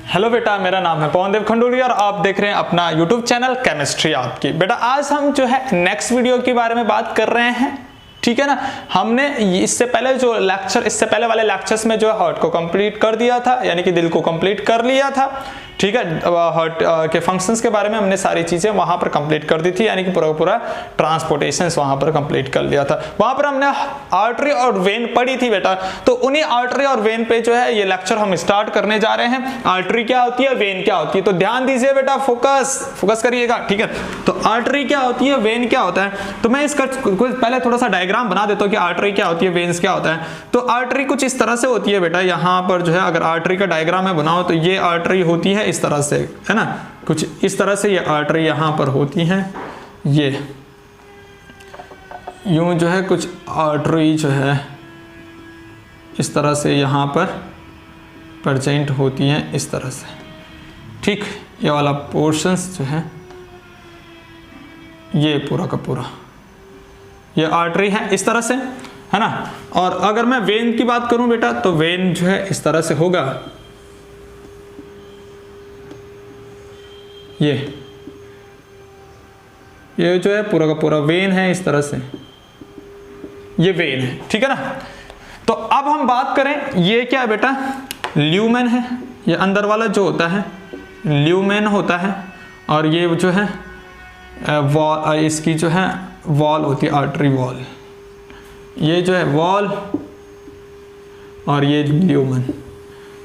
Hello बेटा, मेरा नाम है पवन देव खंडूरी और आप देख रहे हैं अपना यूट्यूब चैनल केमिस्ट्री आपकी। बेटा आज हम जो है नेक्स्ट वीडियो के बारे में बात कर रहे हैं, ठीक है ना। हमने इससे पहले जो लेक्चर, इससे पहले वाले लेक्चर्स में जो है हार्ट को कंप्लीट कर दिया था, यानी कि दिल को कंप्लीट कर लिया था, ठीक है। हार्ट के फंक्शंस के बारे में हमने सारी चीजें वहां पर कंप्लीट कर दी थी, यानी कि पूरा ट्रांसपोर्टेशन वहां पर कंप्लीट कर लिया था। वहां पर हमने आर्टरी और वेन पढ़ी थी बेटा, तो उन्हीं आर्टरी और वेन पे जो है ये लेक्चर हम स्टार्ट करने जा रहे हैं। आर्टरी क्या होती है, वेन क्या होती है, तो ध्यान दीजिए बेटा, फोकस करिएगा, ठीक है। तो आर्टरी क्या होती है, वेन क्या होता है, तो मैं इसका कुछ पहले थोड़ा सा डायग्राम बना देता हूँ कि आर्टरी क्या होती है, वेन्स क्या होता है। तो आर्टरी कुछ इस तरह से होती है बेटा, यहाँ पर जो है अगर आर्टरी का डायग्राम मैं बनाऊं तो ये आर्टरी होती है इस तरह से, है ना, कुछ इस तरह से ये आर्टरी यहां पर होती हैं, ये यूं जो है कुछ आर्टरी जो है इस तरह से यहां पर प्रेजेंट होती हैं इस तरह से, ठीक। ये वाला पोर्शंस जो है ये पूरा का पूरा ये आर्टरी है इस तरह से, है ना। और अगर मैं वेन की बात करूं बेटा, तो वेन जो है इस तरह से होगा, ये जो है पूरा का पूरा वेन है इस तरह से, ये वेन है, ठीक है ना। तो अब हम बात करें, ये क्या है बेटा, ल्यूमेन है, ये अंदर वाला जो होता है ल्यूमेन होता है, और ये जो है वॉल, इसकी जो है वॉल होती है, आर्टरी वॉल, ये जो है वॉल और ये ल्यूमेन।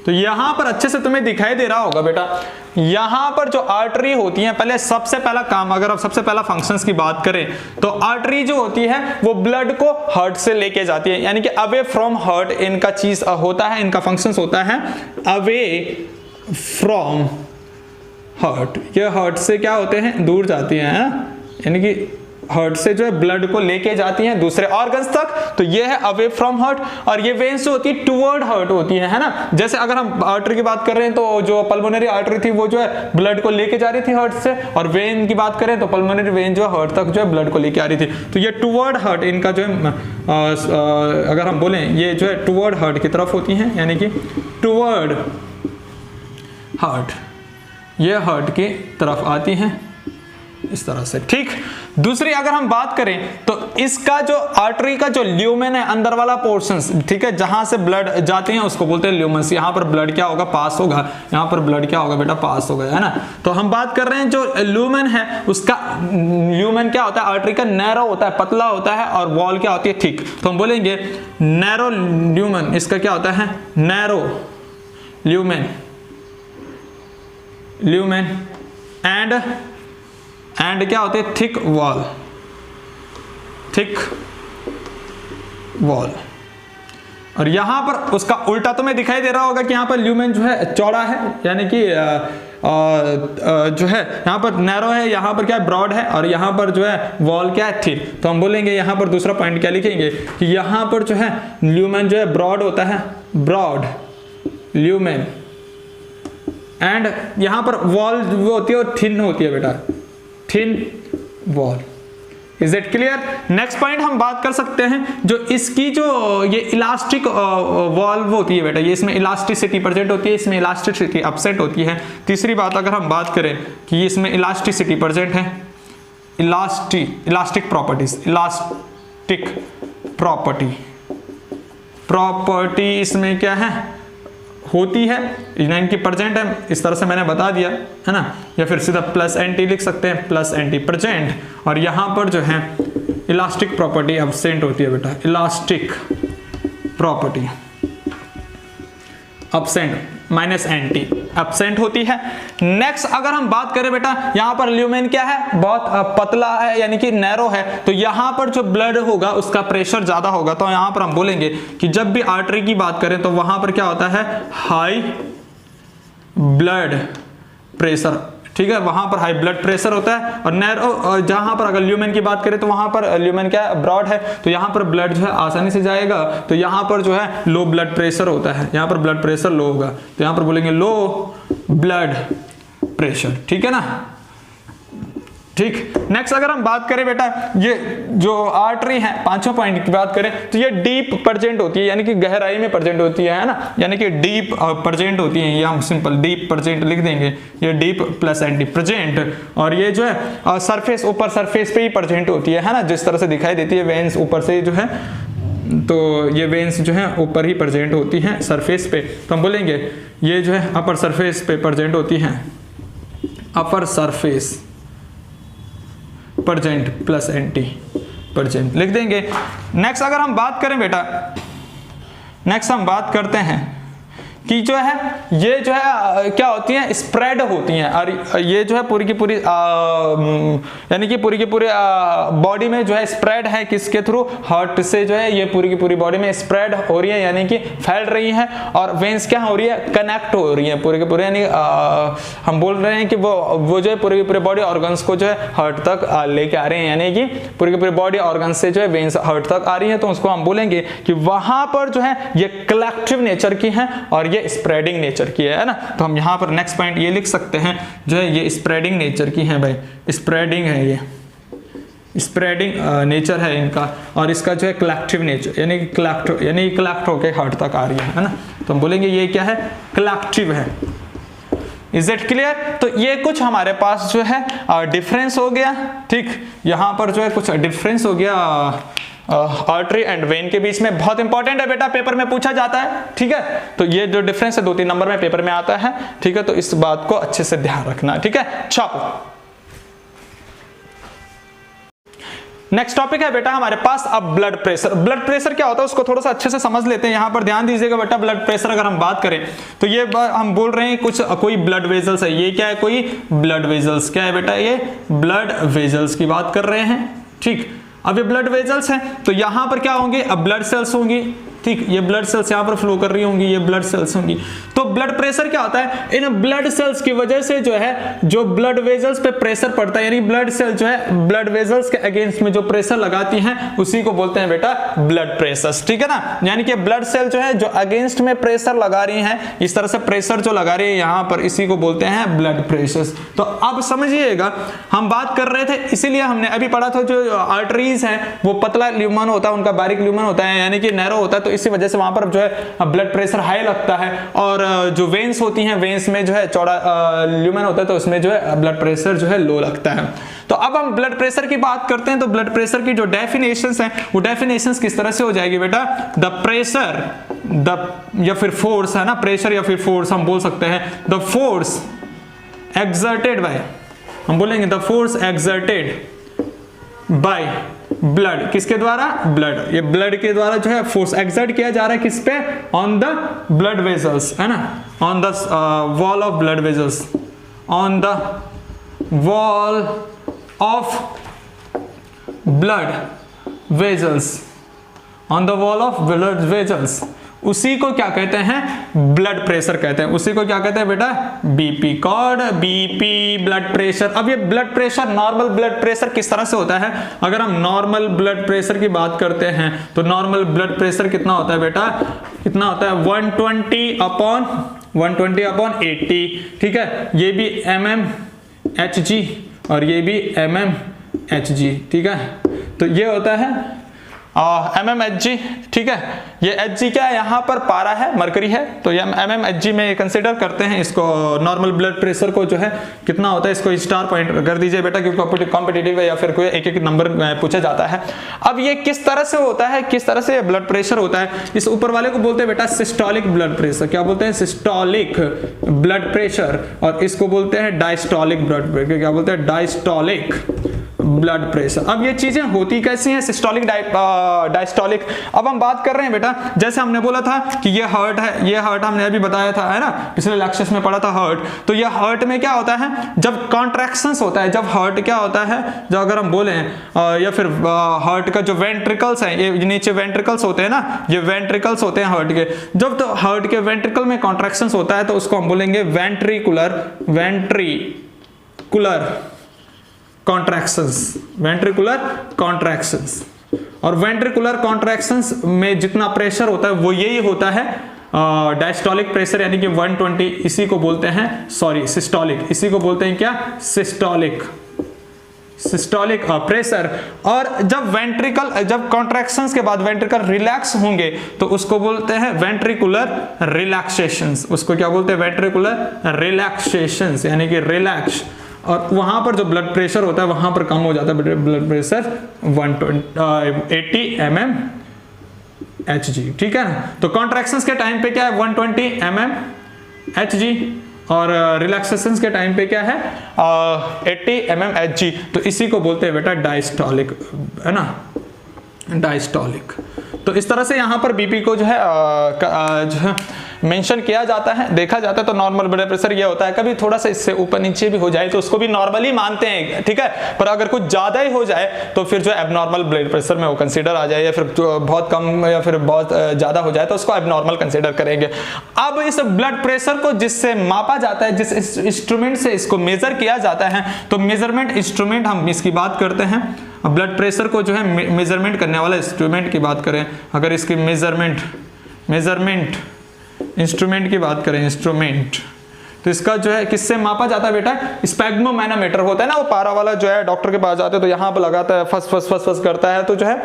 तो यहां पर अच्छे से तुम्हें दिखाई दे रहा होगा बेटा, यहां पर जो आर्टरी होती है, पहले सबसे पहला काम, अगर आप सबसे पहला फंक्शंस की बात करें तो आर्टरी जो होती है वो ब्लड को हार्ट से लेके जाती है, यानी कि अवे फ्रॉम हार्ट इनका चीज होता है, इनका फंक्शंस होता है अवे फ्रॉम हार्ट। ये हार्ट से क्या होते हैं, दूर जाती हैं, यानी कि हार्ट से जो है ब्लड को लेके जाती हैं दूसरे ऑर्गन्स तक, तो ये है अवे फ्रॉम हार्ट। और ये वेन्स जो होती है टुवर्ड हार्ट होती है ना। जैसे अगर हम आर्टरी की बात कर रहे हैं तो जो पल्मोनरी आर्टरी थी वो जो है ब्लड को लेके जा रही थी हार्ट से, और वेन की बात करें तो पल्मोनरी वेन जो है हार्ट तक जो है ब्लड को लेके आ रही थी। तो ये टुवर्ड हार्ट इनका जो है अगर हम बोलें ये जो है टुवर्ड हार्ट की तरफ होती हैं, यानी कि टुवर्ड हार्ट, ये हार्ट की तरफ आती हैं इस तरह से, ठीक। दूसरी अगर हम बात करें तो इसका जो आर्टरी का जो ल्यूमेन है, अंदर वाला पोर्शंस, ठीक है, जहां से ब्लड जाते हैं उसको बोलते हैं ल्यूमेंस। यहां पर ब्लड क्या होगा, पास होगा, यहां पर ब्लड क्या होगा बेटा, पास होगा, है ना। तो हम बात कर रहे हैं जो ल्यूमेन है उसका, ल्यूमेन क्या होता है, आर्टरी का नैरो होता है, पतला होता है, और वॉल क्या होती है, थिक। तो हम बोलेंगे नैरो ल्यूमेन, इसका क्या होता है, नैरो ल्यूमेन, एंड क्या होते हैं, थिक वॉल। और यहां पर उसका उल्टा तुम्हें दिखाई दे रहा होगा कि यहां पर ल्यूमेन जो है चौड़ा है, यानी कि जो है यहां पर नैरो है, यहां पर क्या है, ब्रॉड है, और यहां पर जो है वॉल क्या है, थिन। तो हम बोलेंगे यहां पर दूसरा पॉइंट क्या लिखेंगे कि यहां पर जो है ल्यूमेन जो है ब्रॉड होता है, ब्रॉड ल्यूमेन, एंड यहां पर वॉल वो होती है और थिन होती है बेटा, thin wall. Is it clear. Next point हम बात कर सकते हैं, जो इसकी जो ये इलास्टिक वॉल्व होती है बेटा, ये इसमें इलास्टिसिटी प्रेजेंट होती है, इसमें इलास्टिसिटी अपसेट होती है। तीसरी बात अगर हम बात करें कि इसमें इलास्टिसिटी प्रेजेंट है, इलास्टिक प्रॉपर्टी इसमें क्या है, होती है, इनकी प्रेजेंट है, इस तरह से मैंने बता दिया, है ना। या फिर सीधा प्लस एंटी लिख सकते हैं, प्लस एंटी प्रेजेंट, और यहां पर जो है इलास्टिक प्रॉपर्टी एब्सेंट होती है बेटा, elastic property absent, minus anti absent होती है। नेक्स्ट अगर हम बात करें बेटा, यहां पर ल्यूमेन क्या है, बहुत पतला है, यानी कि नैरो है, तो यहां पर जो ब्लड होगा उसका प्रेशर ज्यादा होगा। तो यहां पर हम बोलेंगे कि जब भी आर्टरी की बात करें तो वहां पर क्या होता है, हाई ब्लड प्रेशर, ठीक है, वहां पर हाई ब्लड प्रेशर होता है। और नैरो, जहां पर अगर ल्यूमेन की बात करें तो वहां पर ल्यूमेन क्या है, ब्रॉड है, तो यहां पर ब्लड जो है आसानी से जाएगा, तो यहां पर जो है लो ब्लड प्रेशर होता है, यहां पर ब्लड प्रेशर लो होगा, तो यहां पर बोलेंगे लो ब्लड प्रेशर, ठीक है ना। ठीक। नेक्स्ट अगर हम बात करें बेटा ये जो आर्टरी है, पांचवें पॉइंट की बात करें तो ये डीप प्रेजेंट होती है, यानी कि गहराई में प्रेजेंट होती है ना, यानी कि डीप प्रेजेंट होती है। ये हम सिंपल डीप प्रेजेंट लिख देंगे, ये डीप प्लस एंटी प्रेजेंट। और ये जो है सरफेस, ऊपर सरफेस पे ही प्रेजेंट होती है ना, जिस तरह से दिखाई देती है वेन्स ऊपर से जो है, तो ये वेन्स जो है ऊपर ही प्रेजेंट होती हैं सरफेस पे। तो हम बोलेंगे ये जो है अपर सरफेस पे प्रेजेंट होती हैं, upper surface present plus anti present लिख देंगे। नेक्स्ट अगर हम बात करें बेटा, नेक्स्ट हम बात करते हैं कि जो है ये जो है क्या होती है, स्प्रेड होती हैं। और ये जो है पूरी की पूरी यानी कि पूरी की पूरी बॉडी में जो है स्प्रेड है, किसके थ्रू, हार्ट से जो है ये पूरी की पूरी बॉडी में स्प्रेड हो रही है, यानी कि फैल रही है। और वेन्स क्या हो रही है, कनेक्ट हो रही है पूरे के पूरे, यानी हम बोल रहे हैं कि वो जो है पूरे के पूरे बॉडी ऑर्गन्स को जो है हार्ट तक लेके आ रहे हैं, यानी कि पूरी की पूरी बॉडी ऑर्गन्स से जो है वेन्स हार्ट तक आ रही है। तो उसको हम बोलेंगे कि वहां पर जो है ये कलेक्टिव नेचर की है और ये स्प्रेडिंग नेचर की है ना। तो हम यहां पर नेक्स्ट पॉइंट ये लिख सकते हैं, जो है ये स्प्रेडिंग नेचर की है भाई, स्प्रेडिंग है, ये स्प्रेडिंग नेचर है इनका। और इसका जो है कलेक्टिव नेचर, यानी कि कलेक्ट होके हार्ट तक आ रही है ना। तो हम बोलेंगे ये क्या है, कलेक्टिव है। Is it clear? तो ये कुछ हमारे पास जो है डिफरेंस हो गया, ठीक। यहां पर जो है कुछ डिफरेंस हो गया आर्टरी एंड वेन के बीच में, बहुत इंपॉर्टेंट है बेटा, पेपर में पूछा जाता है, ठीक है। तो ये जो डिफरेंस है 2-3 नंबर में पेपर में आता है, ठीक है। तो इस बात को अच्छे से ध्यान रखना, ठीक है। छापो। नेक्स्ट टॉपिक है बेटा हमारे पास अब ब्लड प्रेशर। ब्लड प्रेशर क्या होता है उसको थोड़ा सा अच्छे से समझ लेते हैं। यहां पर ध्यान दीजिएगा बेटा, ब्लड प्रेशर अगर हम बात करें तो ये हम बोल रहे हैं कुछ कोई ब्लड वेजल्स है। ये क्या है, कोई ब्लड वेजल्स, क्या है बेटा, ये ब्लड वेजल्स की बात कर रहे हैं, ठीक। अब ये ब्लड वेजल्स हैं, तो यहां पर क्या होंगे, अब ब्लड सेल्स होंगी, ठीक। ये ब्लड सेल्स यहां पर फ्लो कर रही होंगी, ये ब्लड सेल्स होंगी। तो ब्लड प्रेशर क्या होता है, इन ब्लड सेल्स की वजह से जो है जो ब्लड वेजल्स पे प्रेशर पड़ता है, यानी ब्लड सेल जो है ब्लड वेजल्स के अगेंस्ट में जो प्रेशर लगाती हैं उसी को बोलते हैं बेटा ब्लड प्रेशर, ठीक है ना। यानी कि ब्लड सेल जो है जो अगेंस्ट में प्रेशर लगा रही हैं, इस तरह से प्रेशर जो लगा रही है यहां पर, इसी को बोलते हैं ब्लड प्रेशर। तो अब समझिएगा, हम बात कर रहे थे, इसीलिए हमने अभी पढ़ा था जो आर्टरीज है वो पतला ल्यूमन होता है, उनका बारीक ल्यूमन होता है, यानी कि नैरो होता है। तो इसी वजह से वहां पर जो है ब्लड प्रेशर हाई लगता है। और जो वेन्स होती हैं, वेन्स में जो है चौड़ा ल्यूमन होता है, तो उसमें जो है ब्लड प्रेशर जो है लो लगता है। तो अब हम ब्लड प्रेशर की बात करते हैं। तो ब्लड प्रेशर की जो डेफिनेशंस हैं वो डेफिनेशंस किस तरह से हो जाएगी बेटा, द प्रेशर, या फिर फोर्स है ना, प्रेशर या फिर फोर्स हम बोल सकते हैं, द फोर्स एक्सर्टेड बाय, हम बोलेंगे the force exerted by blood, किसके द्वारा, ब्लड, ये ब्लड के द्वारा जो है फोर्स एक्सर्ट किया जा रहा है, किस पे, ऑन द ब्लड वेजल्स, है ना, on the wall of blood vessels, on the wall of blood vessels, on the wall of blood vessels, उसी को क्या कहते हैं, ब्लड प्रेशर कहते हैं। उसी को क्या कहते हैं बेटा, BP, called BP, blood pressure. अब ये blood pressure, normal blood pressure किस तरह से होता है, अगर हम नॉर्मल ब्लड प्रेशर की बात करते हैं तो नॉर्मल ब्लड प्रेशर कितना होता है बेटा, कितना होता है, 120/80, ठीक है। ये भी mmHg और ये भी mmHg, ठीक है। तो ये होता है mmHg, ठीक है। ये Hg क्या है, यहाँ पर पारा है, मरकरी है, तो ये mmHg में कंसिडर करते हैं इसको। नॉर्मल ब्लड प्रेशर को जो है कितना होता है, इसको स्टार पॉइंट कर दीजिए बेटा, क्योंकि कॉम्पिटिटिव है या फिर कोई एक नंबर पूछा जाता है। अब ये किस तरह से होता है, किस तरह से ब्लड प्रेशर होता है, इस ऊपर वाले को बोलते हैं बेटा सिस्टोलिक ब्लड प्रेशर। क्या बोलते हैं, सिस्टोलिक ब्लड प्रेशर। और इसको बोलते हैं डायस्टोलिक ब्लड प्रेशर। क्या बोलते हैं, डायस्टोलिक ब्लड प्रेशर। अब ये चीजें होती कैसी हैं, सिस्टोलिक, डायस्टोलिक। अब हम बात कर रहे हैं बेटा, जैसे हमने बोला था कि ये हार्ट है, ये हार्ट हमने अभी बताया था, है ना, पिछले लेक्चर्स में पढ़ा था हार्ट। तो ये हार्ट में क्या होता है, जब कॉन्ट्रैक्शंस होता है, जब हार्ट क्या होता है, जो अगर हम बोले या फिर हार्ट का जो वेंट्रिकल्स है, ये नीचे वेंट्रिकल्स होते हैं ना, ये वेंट्रिकल्स होते हैं हार्ट के। जब तो हार्ट के वेंट्रिकल में कॉन्ट्रैक्शंस होता है तो उसको हम बोलेंगे वेंट्रिकुलर कॉन्ट्रैक्शंस, वेंट्रिकुलर कॉन्ट्रैक्शंस। और वेंट्रिकुलर कॉन्ट्रैक्शंस में जितना प्रेशर होता है वो यही होता है डायस्टोलिक प्रेशर, यानी कि 120। इसी को बोलते हैं, सॉरी, सिस्टोलिक। इसी को बोलते हैं क्या, सिस्टोलिक, सिस्टोलिक प्रेशर। और जब कॉन्ट्रैक्शंस के बाद वेंट्रिकल रिलैक्स होंगे तो उसको बोलते हैं वेंट्रिकुलर रिलैक्सेशंस। उसको क्या बोलते हैं? वेंट्रिकुलर रिलैक्सेशंस, यानी कि रिलैक्स। और वहां पर जो ब्लड प्रेशर होता है वहां पर कम हो जाता है ब्लड प्रेशर 80 mmHg, ठीक है ना। तो कॉन्ट्रैक्शंस के टाइम पे क्या है? 120 mmHg, और रिलैक्सेशंस के टाइम पे क्या है? 80 mmHg। तो इसी को बोलते हैं बेटा डायस्टोलिक, है ना, डायस्टोलिक। तो इस तरह से यहाँ पर बीपी को जो है मेंशन किया जाता है, देखा जाता है। तो नॉर्मल ब्लड प्रेशर ये होता है, कभी थोड़ा सा इससे ऊपर नीचे भी हो जाए तो उसको भी नॉर्मली मानते हैं, ठीक है। पर अगर कुछ ज्यादा ही हो जाए तो फिर जो एबनॉर्मल ब्लड प्रेशर में वो कंसीडर आ जाए, या फिर जो बहुत कम या फिर बहुत ज्यादा हो जाए तो उसको एबनॉर्मल कंसीडर करेंगे। अब इस ब्लड प्रेशर को जिससे मापा जाता है, जिस इंस्ट्रूमेंट से इसको मेजर किया जाता है, तो मेजरमेंट इंस्ट्रूमेंट हम इसकी बात करते हैं। ब्लड प्रेशर को जो है मेजरमेंट करने वाला इंस्ट्रूमेंट की बात करें, अगर इसकी मेजरमेंट इंस्ट्रूमेंट की बात करें, इंस्ट्रूमेंट, तो इसका जो है किससे मापा जाता है बेटा? स्पेग्मोमैनोमीटर होता है ना, वो पारा वाला जो है डॉक्टर के पास जाते हैं तो यहाँ पर लगाता है, फस करता है, तो जो है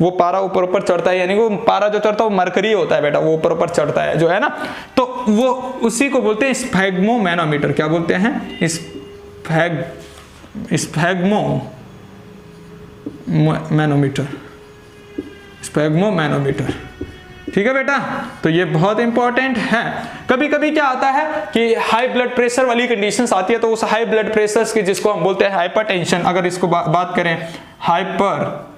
वो पारा ऊपर चढ़ता है, यानी कि वो पारा जो चढ़ता है वो मरकरी होता है बेटा, वो ऊपर चढ़ता है जो है ना, तो वो उसी को बोलते हैं स्पेग्मोमैनोमीटर। क्या बोलते हैं? स्पेग्मोमैनोमीटर, ठीक है बेटा। तो ये बहुत इंपॉर्टेंट है। कभी कभी क्या आता है कि हाई ब्लड प्रेशर वाली कंडीशंस आती है, तो उस हाई ब्लड प्रेशर की, जिसको हम बोलते हैं हाइपरटेंशन, अगर इसको बात करें हाइपरटेंशन,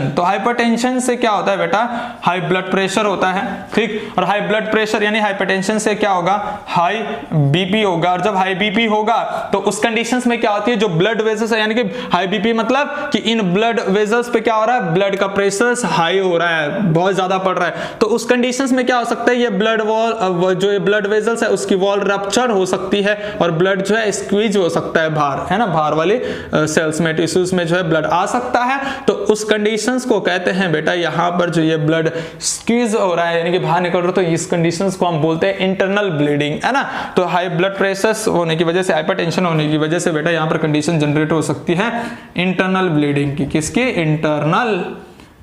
तो हाइपरटेंशन से क्या होता है बेटा? हाई ब्लड प्रेशर होता है, ठीक। और हाई ब्लड प्रेशर यानी हाइपरटेंशन से क्या होगा? हाई बीपी होगा। और जब हाई बीपी होगा तो उस कंडीशंस में क्या होती है? जो ब्लड वेजल्स है, यानी कि हाई बीपी मतलब कि इन ब्लड वेजल्स पे क्या हो रहा है? ब्लड का प्रेशर हाई हो रहा है, बहुत ज्यादा पड़ रहा है। तो उस कंडीशंस में क्या हो सकता है? ये ब्लड वॉल, जो ये ब्लड वेजल्स है उसकी वॉल रप्चर हो सकती है और ब्लड जो है स्क्वीज हो सकता है बाहर, है ना, बाहर वाले सेल्स में, टिश्यूज में जो है ब्लड आ सकता है। तो उस कंडीशंस को कहते हैं बेटा, यहाँ पर जो ये ब्लड स्क्वीज हो रहा है यानी कि बाहर निकल रहा है, तो इस कंडीशंस को हम बोलते हैं इंटरनल ब्लीडिंग, है ना। तो हाई ब्लड प्रेशर होने की वजह से, हाइपरटेंशन होने की वजह से बेटा यहाँ पर कंडीशन जनरेट हो सकती है इंटरनल ब्लीडिंग की। किसकी? Internal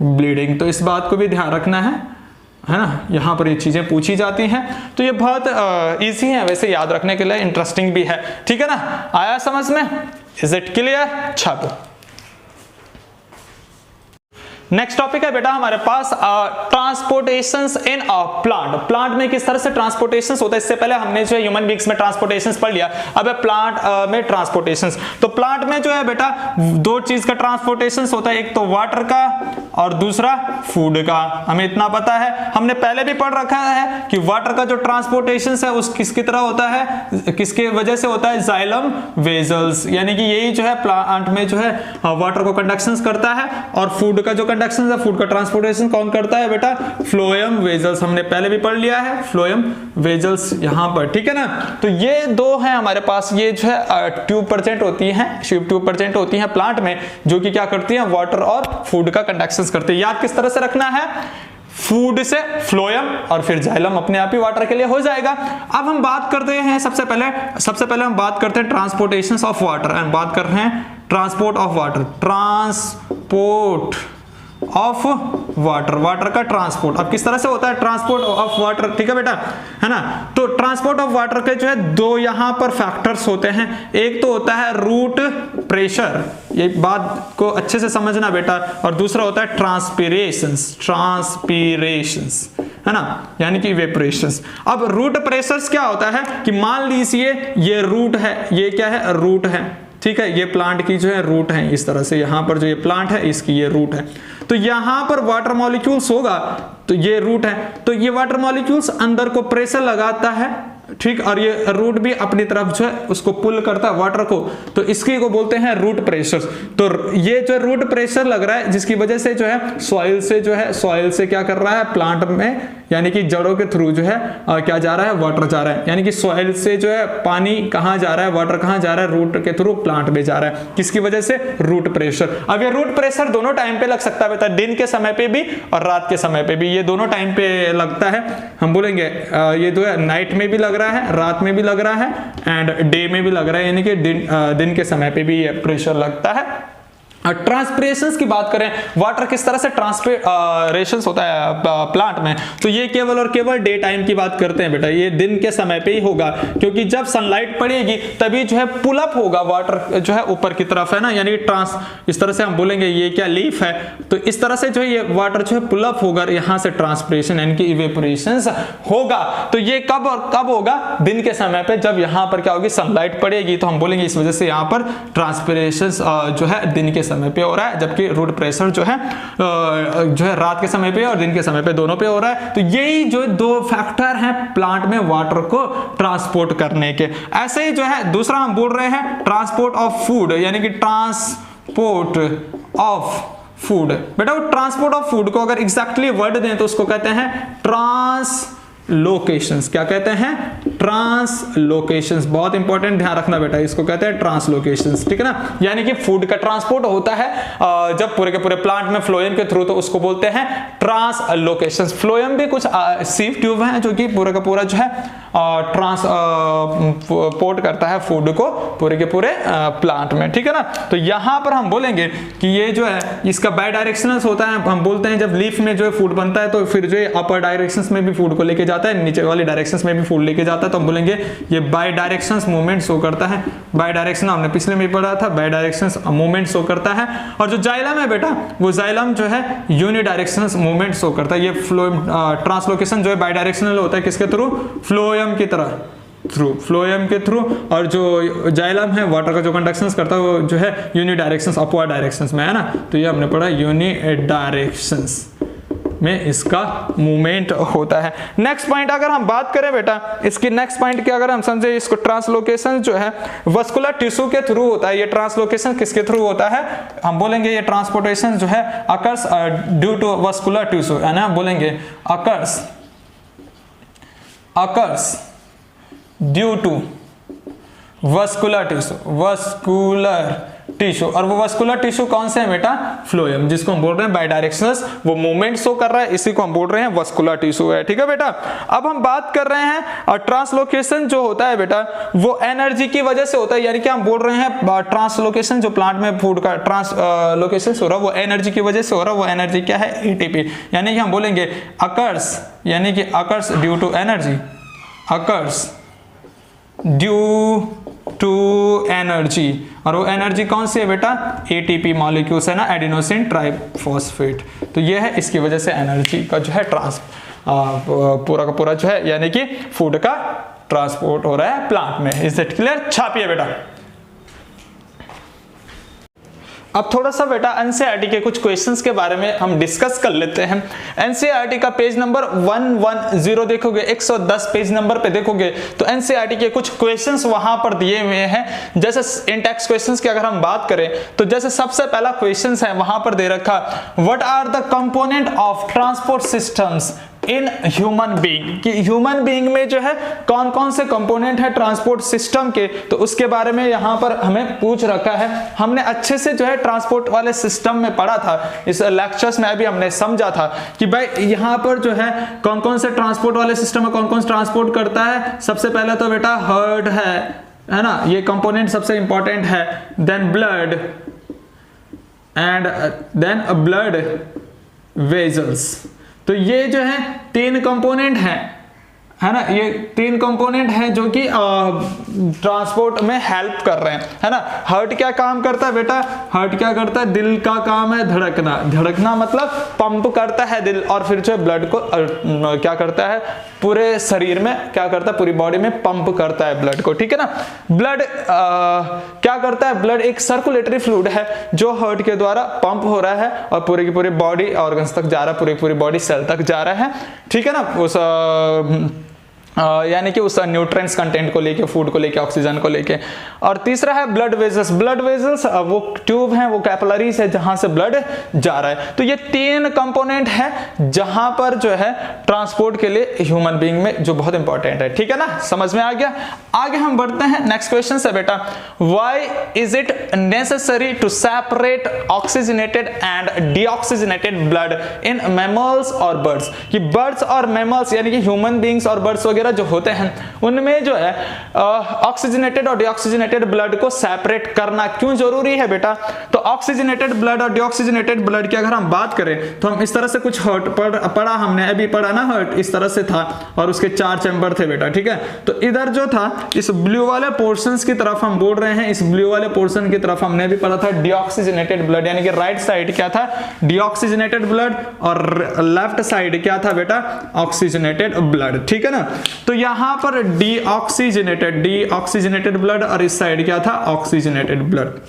bleeding. तो इस बात को भी ध्यान रखना है ना, यहाँ पर ये चीजें पूछी जाती हैं। तो ये बहुत इजी है वैसे याद रखने के लिए, इंटरेस्टिंग भी है, ठीक है ना। आया समझ में? Is it clear? छापो। नेक्स्ट टॉपिक है बेटा हमारे पास ट्रांसपोर्टेशंस इन अ प्लांट। प्लांट में किस तरह से ट्रांसपोर्टेशंस होता है, इससे पहले हमने जो है ह्यूमन बींग्स में ट्रांसपोर्टेशंस पढ़ लिया। अब है प्लांट में ट्रांसपोर्टेशंस। तो प्लांट में जो है बेटा दो चीज का ट्रांसपोर्टेशंस होता है, एक तो वाटर का और दूसरा फूड का। हमें इतना पता है, हमने पहले भी पढ़ रखा है कि वाटर का जो ट्रांसपोर्टेशन है उस किसकी तरह होता है, किसके वजह से होता है? जाइलम वेजल्स, यानी कि यही जो है प्लांट में जो है वाटर को कंडक्शंस करता है। और फूड का जो कंडक्शन है, फूड का ट्रांसपोर्टेशन कौन करता है बेटा? Phloem vessels. हमने पहले भी पढ़ लिया है फ्लोएम वेजल्स यहां पर, ठीक है ना। तो ये दो हैं हमारे पास, ये जो है ट्यूब परसेंट होती हैं, ट्यूब परसेंट होती हैं प्लांट में, जो कि क्या करती हैं? वाटर और फूड का कंडक्शन करती है। याद किस तरह से रखना है? फूड से फ्लोएम और फिर जाइलम अपने आप ही वाटर के लिए हो जाएगा। अब हम बात करते हैं सबसे पहले हम बात करते हैं ट्रांसपोर्टेशन ऑफ वाटर, एंड बात कर रहे हैं transport of water, transport of water, water का ट्रांसपोर्ट। अब किस तरह से होता है ट्रांसपोर्ट ऑफ वाटर, ठीक है बेटा, है ना। तो ट्रांसपोर्ट ऑफ वाटर के जो है दो यहां पर फैक्टर्स होते हैं। एक तो होता है रूट प्रेशर, ये बात को अच्छे से समझना बेटा, और दूसरा होता है ट्रांसपीरेशंस, है ना, यानी कि इवेपोरेशंस। अब रूट प्रेशर्स क्या होता है कि मान लीजिए ये रूट है, ये क्या है? रूट है, ठीक है। ये प्लांट की जो है रूट है, इस तरह से यहां पर जो ये प्लांट है इसकी ये रूट है। तो यहां पर वाटर मॉलिक्यूल्स होगा, तो ये रूट है, तो ये वाटर मॉलिक्यूल्स अंदर को प्रेशर लगाता है, ठीक, और ये रूट भी अपनी तरफ जो है उसको पुल करता है वाटर को, तो इसकी को बोलते हैं रूट प्रेशर। तो ये जो रूट प्रेशर लग रहा है, जिसकी वजह से जो है सॉइल से क्या कर रहा है प्लांट में, यानी कि जड़ों के थ्रू जो है क्या जा रहा है? वाटर जा रहा है, यानी कि सॉइल से जो है पानी कहां जा रहा है, वाटर कहां जा रहा है? रूट के थ्रू प्लांट में जा रहा है। किसकी वजह से? Root pressure. अब ये रूट प्रेशर दोनों टाइम पे लग सकता है बेटा, दिन के समय पे भी और रात के समय पे भी, ये दोनों टाइम पे लगता है। हम बोलेंगे ये जो है नाइट में भी लग रहा रहा है, रात में भी लग रहा है एंड डे में भी लग रहा है, यानी कि दिन के समय पे भी ये प्रेशर लगता है। ट्रांसपिरेशंस की बात करें, वाटर किस तरह से ट्रांसपिरेशंस होता है प्लांट में, तो ये केवल और केवल डे टाइम की बात करते हैं बेटा, ये दिन के समय पे ही होगा, क्योंकि जब सनलाइट पड़ेगी तभी जो है पुल अप होगा वाटर जो है ऊपर की तरफ, है ना, यानी ट्रांस, इस तरह से हम बोलेंगे ये क्या लीफ है, तो इस तरह से जो है ये वाटर जो है पुल अप होगा, यहाँ से ट्रांसपिरेशन यानी कि इवेपोरेशन होगा। तो ये कब और कब होगा, दिन के समय पे, जब यहाँ पर क्या होगी, सनलाइट पड़ेगी, तो हम बोलेंगे इस वजह से यहाँ पर ट्रांसपिरेशन जो है दिन के समय पे हो रहा है, जबकि रूट प्रेशर जो है रात के समय पे और दिन के समय पे दोनों पे हो रहा है। तो यही जो दो फैक्टर हैं प्लांट में वाटर को ट्रांसपोर्ट करने के। ऐसे ही जो है दूसरा हम बोल रहे हैं ट्रांसपोर्ट ऑफ फूड, यानी कि ट्रांसपोर्ट ऑफ फूड। बेटा वो ट्रांसपोर्ट ऑफ फूड को अगर एग्जैक्टली वर्ड दें तो उसको कहते हैं ट्रांसलोकेशंस। क्या कहते हैं, ट्रांसलोकेशंस। बहुत इंपॉर्टेंट, ध्यान रखना बेटा, इसको कहते हैं ट्रांसलोकेशंस, ठीक है ना, यानी कि फूड का ट्रांसपोर्ट होता है जब पूरे के पूरे प्लांट में फ्लोएम के थ्रू, तो उसको बोलते हैं ट्रांसलोकेशंस। फ्लोएम भी कुछ सीव ट्यूब है जो कि पूरा का पूरा जो है ट्रांसपोर्ट करता है फूड को पूरे के पूरे प्लांट में, ठीक है ना। तो यहां पर हम बोलेंगे कि ये जो है इसका बाय डायरेक्शनल होता है। हम बोलते हैं जब लीफ में जो है फूड बनता है तो फिर जो है अपर डायरेक्शंस में भी फूड को लेके जाता है, नीचे वाली डायरेक्शंस में भी फूड लेके जाता है, तो हम बोलेंगे ये बाय डायरेक्शंस मूवमेंट शो करता है। बाय डायरेक्शन हमने पिछले में पढ़ा था, बाय डायरेक्शंस मूवमेंट शो करता है। और जो जाइलम है बेटा, वो जाइलम जो है यूनिडायरेक्शनल मूवमेंट शो करता है। ये फ्लोएम ट्रांसलोकेशन जो है बाय डायरेक्शनल होता है, किसके थ्रू, फ्लोएम की तरह, फ्लोएम के थ्रू। और जो जाइलम है वाटर का जो कंडक्शंस करता है वो जो है यूनिडायरेक्शंस, अपवर्ड डायरेक्शंस में, है ना। तो ये हमने पढ़ा यूनिडायरेक्शंस में इसका मूवमेंट होता है। नेक्स्ट पॉइंट अगर हम बात करें बेटा, इसकी नेक्स्ट पॉइंट क्या अगर हम समझे, इसको ट्रांसलोकेशन जो है वस्कुलर टिश्यू के थ्रू होता है। ये ट्रांसलोकेशन किसके थ्रू होता है, हम बोलेंगे ये ट्रांसपोर्टेशन जो है occurs due to vascular tissue, है ना, बोलेंगे occurs due to vascular tissue. और वो वस्कुलर टिश्यू कौन से है बेटा, फ्लोएम, जिसको हम बोल रहे हैं बाय डायरेक्शनल, वो मूवमेंट शो कर रहा है, इसी को हम बोल रहे हैं वस्कुलर टिश्यू है, ठीक है बेटा। अब हम बात कर रहे हैं और ट्रांसलोकेशन जो होता है बेटा वो एनर्जी की वजह से होता है, यानी कि हम बोल रहे हैं ट्रांसलोकेशन जो प्लांट में फूड का ट्रांसलोकेशन हो रहा है वो एनर्जी की वजह से हो रहा है। वो एनर्जी क्या है, एटीपी, यानी कि हम बोलेंगे अकर्स, यानी कि occurs due to energy, occurs due to energy. और वो एनर्जी कौन सी है बेटा, एटीपी मॉलिक्यूल्स है ना, एडिनोसिन ट्राइफॉस्फेट। तो ये है, इसकी वजह से एनर्जी का जो है पूरा का पूरा जो है यानी कि फूड का ट्रांसपोर्ट हो रहा है प्लांट में। इज इट क्लियर, छापिए बेटा। अब थोड़ा सा बेटा एनसीईआरटी के कुछ क्वेश्चंस के बारे में हम डिस्कस कर लेते हैं। एनसीईआरटी का पेज नंबर 110 देखोगे, 110 पेज नंबर पे देखोगे तो एनसीईआरटी के कुछ क्वेश्चंस वहां पर दिए हुए हैं। जैसे इन टेक्स्ट क्वेश्चंस की अगर हम बात करें तो जैसे सबसे पहला क्वेश्चंस है वहां पर दे रखा, what are the component of transport systems in human being, कि ह्यूमन बीइंग में जो है कौन कौन से कंपोनेंट है ट्रांसपोर्ट सिस्टम के, तो उसके बारे में यहां पर हमें पूछ रखा है। हमने अच्छे से जो है ट्रांसपोर्ट वाले सिस्टम में पढ़ा था, इस लेक्चर्स में भी हमने समझा था कि भाई यहां पर जो है कौन कौन से ट्रांसपोर्ट वाले सिस्टम में कौन कौन से ट्रांसपोर्ट करता है। सबसे पहले तो बेटा हार्ट है ना, ये कंपोनेंट सबसे इंपॉर्टेंट है। Then blood and then blood vessels. तो ये जो है तीन कंपोनेंट है ना, ये तीन कंपोनेंट हैं जो कि ट्रांसपोर्ट में हेल्प कर रहे हैं, है ना। हार्ट क्या काम करता है बेटा, हार्ट क्या करता है, दिल का काम है धड़कना, धड़कना मतलब पंप करता है दिल, और फिर जो ब्लड को क्या करता है पूरे शरीर में, क्या करता है पूरी बॉडी में पंप करता है ब्लड को, ठीक है ना। ब्लड क्या करता है, ब्लड एक सर्कुलेटरी फ्लूइड है जो हार्ट के द्वारा पंप हो रहा है और पूरे की पूरी बॉडी ऑर्गन्स तक जा रहा है, पूरी पूरी बॉडी सेल तक जा रहा है, ठीक है ना। उस यानी कि उस न्यूट्रिएंट्स कंटेंट को लेके, फूड को लेके, ऑक्सीजन को लेके। और तीसरा है ब्लड वेजल्स। ब्लड वेजल्स वो ट्यूब हैं, वो कैपिलरीज है जहां से ब्लड जा रहा है। तो ये तीन कंपोनेंट है जहां पर जो है ट्रांसपोर्ट के लिए ह्यूमन बीइंग में जो बहुत इंपॉर्टेंट है, ठीक है ना, समझ में आ गया। आगे हम बढ़ते हैं, नेक्स्ट क्वेश्चन है बेटा, why is it necessary to separate oxygenated and deoxygenated blood in mammals और बर्ड्स। कि बर्ड्स और मैमल्स यानी कि ह्यूमन बीइंग्स और बर्ड्स वगैरह वगैरह जो होते हैं उनमें जो है ऑक्सीजनेटेड और डीऑक्सीजनेटेड ब्लड को सेपरेट करना क्यों जरूरी है बेटा? तो ऑक्सीजनेटेड ब्लड और डीऑक्सीजनेटेड ब्लड की अगर हम बात करें तो हम इस तरह से कुछ हर्ट पढ़ा, हमने अभी पढ़ा ना, हर्ट इस तरह से था और उसके 4 चैम्बर थे बेटा, ठीक है। तो इधर जो था इस ब्लू वाले पोर्शंस की तरफ हम बोल रहे हैं, इस ब्लू वाले पोर्शन की तरफ हमने भी पढ़ा था डीऑक्सीजनेटेड ब्लड, यानी कि राइट साइड क्या था? डीऑक्सीजनेटेड ब्लड और लेफ्ट साइड क्या था बेटा? ऑक्सीजनेटेड ब्लड, ठीक है ना। तो यहां पर डीऑक्सीजनेटेड ब्लड और इस साइड क्या था? Oxygenated blood.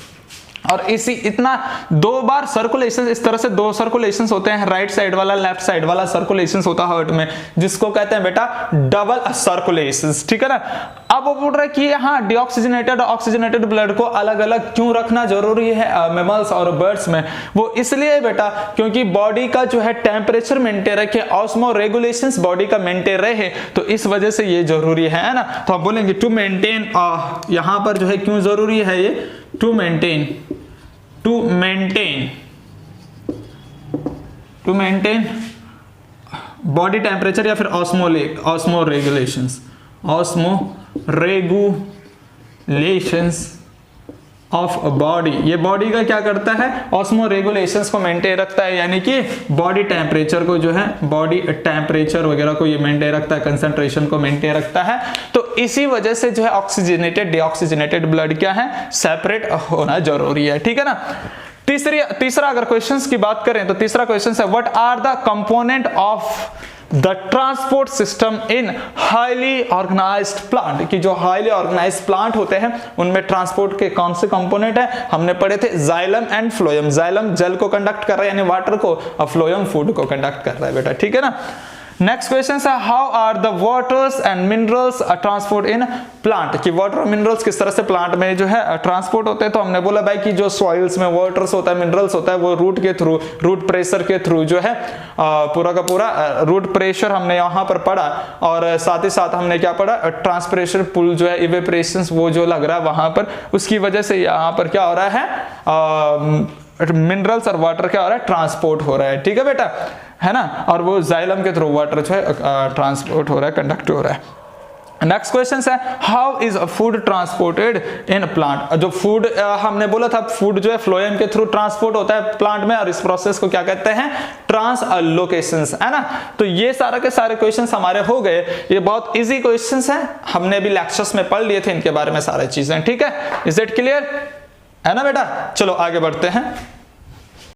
और इसी इतना 2 बार सर्कुलेशन, इस तरह से 2 सर्कुलेशंस होते हैं, राइट साइड वाला लेफ्ट साइड वाला सर्कुलेशंस होता है हार्ट में, जिसको कहते हैं बेटा डबल सर्कुलेशंस, ठीक है ना। अब वो बोल रहा है कि हाँ डीऑक्सीजनेटेड और ऑक्सीजनेटेड ब्लड को अलग अलग क्यों रखना जरूरी है मैमल्स और बर्ड्स में? वो इसलिए बेटा क्योंकि बॉडी का जो है टेम्परेचर मेंटेन रखे, ऑस्मो रेगुलेशंस बॉडी का मेंटेन रहे, तो इस वजह से ये जरूरी है ना। तो हम बोलेंगे टू मेंटेन, यहां पर जो है क्यों जरूरी है ये? टू मेंटेन बॉडी टेम्परेचर या फिर ऑस्मो रेगुलेशंस ऑफ बॉडी। ये बॉडी का क्या करता है? ऑस्मो रेगुलेशंस को मेंटेन रखता है, यानी कि बॉडी टेम्परेचर को जो है, बॉडी टेम्परेचर वगैरह को ये मेंटेन रखता है, कंसंट्रेशन को मेंटेन रखता है। तो इसी वजह से जो है ऑक्सीजनेटेड डीऑक्सीजनेटेड ब्लड क्या है? सेपरेट होना जरूरी है, ठीक है ना। तीसरा अगर क्वेश्चंस की बात करें तो तीसरा क्वेश्चन है what are the component of the transport system in highly organized plant? कि जो हाईली ऑर्गेनाइज्ड प्लांट होते हैं उनमें ट्रांसपोर्ट के कौन से कंपोनेंट है? हमने पढ़े थे जाइलम एंड फ्लोएम। जाइलम जल को कंडक्ट कर रहा है यानी वाटर को, और फ्लोएम फूड को कंडक्ट कर रहा है बेटा, ठीक है ना। नेक्स्ट क्वेश्चन है how are the waters and minerals transport in plant? कि वाटर और मिनरल्स किस तरह से प्लांट में जो है ट्रांसपोर्ट होते हैं। तो हमने बोला भाई कि जो सॉइल्स में वाटर्स होता है, मिनरल्स होता है, वो रूट के थ्रू, रूट प्रेशर के थ्रू जो है पूरा का पूरा रूट प्रेशर हमने यहाँ पर पढ़ा, और साथ ही साथ हमने क्या पढ़ा? ट्रांसप्रेशर पुल जो है, इवेपोरेशन वो जो लग रहा है वहां पर, उसकी वजह से यहाँ पर क्या हो रहा है? मिनरल्स और वाटर क्या हो रहा है? ट्रांसपोर्ट हो रहा है, ठीक है बेटा, है ना। और वो जाइलम के थ्रू वाटर जो है ट्रांसपोर्ट हो रहा है, कंडक्ट हो रहा है। नेक्स्ट क्वेश्चन है how is food transported in plant? जो फूड हमने बोला था, फूड जो है फ्लोएम के थ्रू ट्रांसपोर्ट होता है प्लांट में, और इस प्रोसेस को क्या कहते हैं? ट्रांसलोकेशंस, है ना। तो ये सारे के सारे क्वेश्चंस हमारे हो गए। ये बहुत इजी क्वेश्चंस हैं, हमने भी लेक्चर्स में पढ़ लिए थे इनके बारे में सारी चीजें, ठीक है। Is it clear? है ना बेटा। चलो आगे बढ़ते हैं।